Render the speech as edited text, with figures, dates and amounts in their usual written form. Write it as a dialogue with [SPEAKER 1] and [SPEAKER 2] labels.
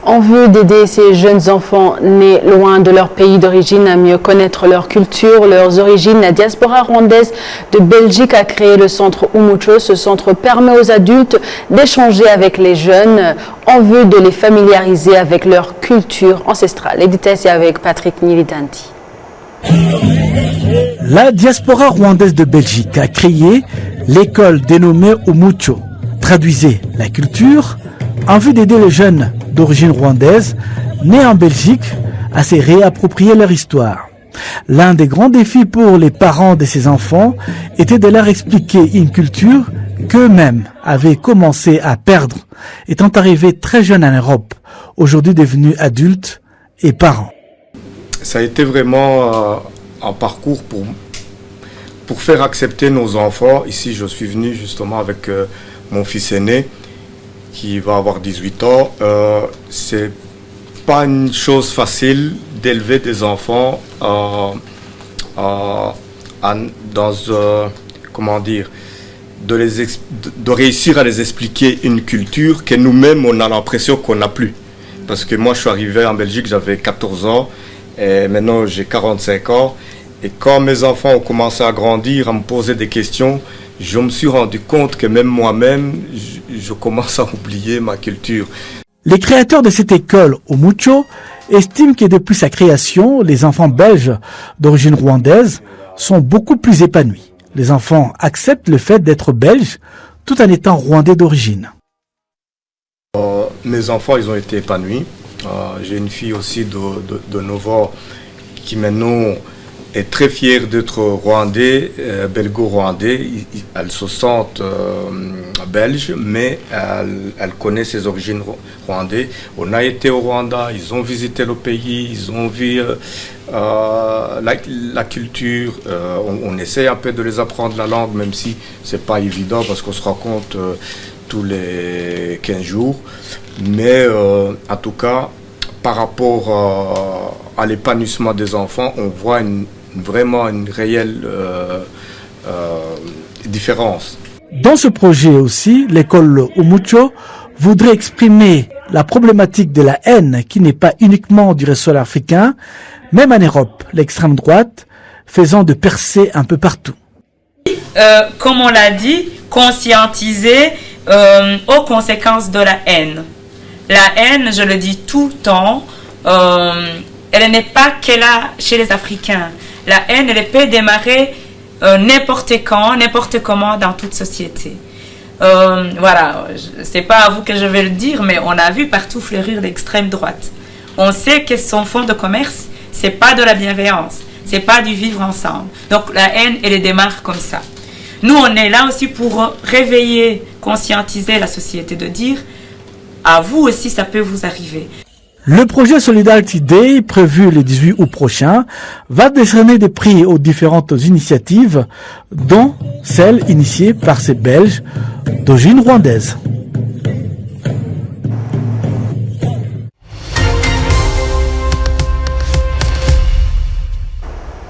[SPEAKER 1] En vue d'aider ces jeunes enfants nés loin de leur pays d'origine à mieux connaître leur culture, leurs origines, la diaspora rwandaise de Belgique a créé le centre Umuco. Ce centre permet aux adultes d'échanger avec les jeunes en vue de les familiariser avec leur culture ancestrale. Les détails, c'est avec Patrick Nilidanti.
[SPEAKER 2] La diaspora rwandaise de Belgique a créé l'école dénommée Umuco. Traduisez la culture en vue d'aider les jeunes d'origine rwandaise nés en Belgique à se réapproprier leur histoire. L'un des grands défis pour les parents de ces enfants était de leur expliquer une culture qu'eux-mêmes avaient commencé à perdre, étant arrivés très jeunes en Europe, aujourd'hui devenus adultes et parents.
[SPEAKER 3] Ça a été vraiment un parcours pour faire accepter nos enfants. Ici, je suis venu justement avec mon fils aîné qui va avoir 18 ans. C'est pas une chose facile d'élever des enfants comment dire, de réussir à les expliquer une culture que nous-mêmes on a l'impression qu'on n'a plus. Parce que moi je suis arrivé en Belgique, j'avais 14 ans et maintenant j'ai 45 ans. Et quand mes enfants ont commencé à grandir, à me poser des questions, je me suis rendu compte que même moi-même, je commence à oublier ma culture.
[SPEAKER 2] Les créateurs de cette école Umuco estiment que depuis sa création, les enfants belges d'origine rwandaise sont beaucoup plus épanouis. Les enfants acceptent le fait d'être belges tout en étant rwandais d'origine.
[SPEAKER 3] Mes enfants, ils ont été épanouis. J'ai une fille aussi de 9 ans qui maintenant est très fière d'être rwandais, belgo-rwandais. Elle se sent belge, mais elle connaît ses origines rwandaises. On a été au Rwanda, ils ont visité le pays, ils ont vu la culture. On essaie un peu de les apprendre la langue, même si c'est pas évident parce qu'on se rencontre tous les 15 jours. Mais en tout cas, par rapport à l'épanouissement des enfants, on voit vraiment une réelle différence.
[SPEAKER 2] Dans ce projet aussi, l'école Umuco voudrait exprimer la problématique de la haine qui n'est pas uniquement du ressort africain, même en Europe, l'extrême droite faisant de percées un peu partout.
[SPEAKER 4] Comme on l'a dit, conscientiser aux conséquences de la haine. La haine, je le dis tout le temps, elle n'est pas que là chez les Africains. La haine, elle peut démarrer n'importe quand, n'importe comment dans toute société. Voilà, c'est pas à vous que je vais le dire, mais on a vu partout fleurir l'extrême droite. On sait que son fonds de commerce, c'est pas de la bienveillance, c'est pas du vivre ensemble. Donc la haine, elle démarre comme ça. Nous, on est là aussi pour réveiller, conscientiser la société, de dire à vous aussi, ça peut vous arriver.
[SPEAKER 2] Le projet Solidarity Day, prévu le 18 août prochain, va décerner des prix aux différentes initiatives, dont celle initiée par ces Belges d'origine rwandaise.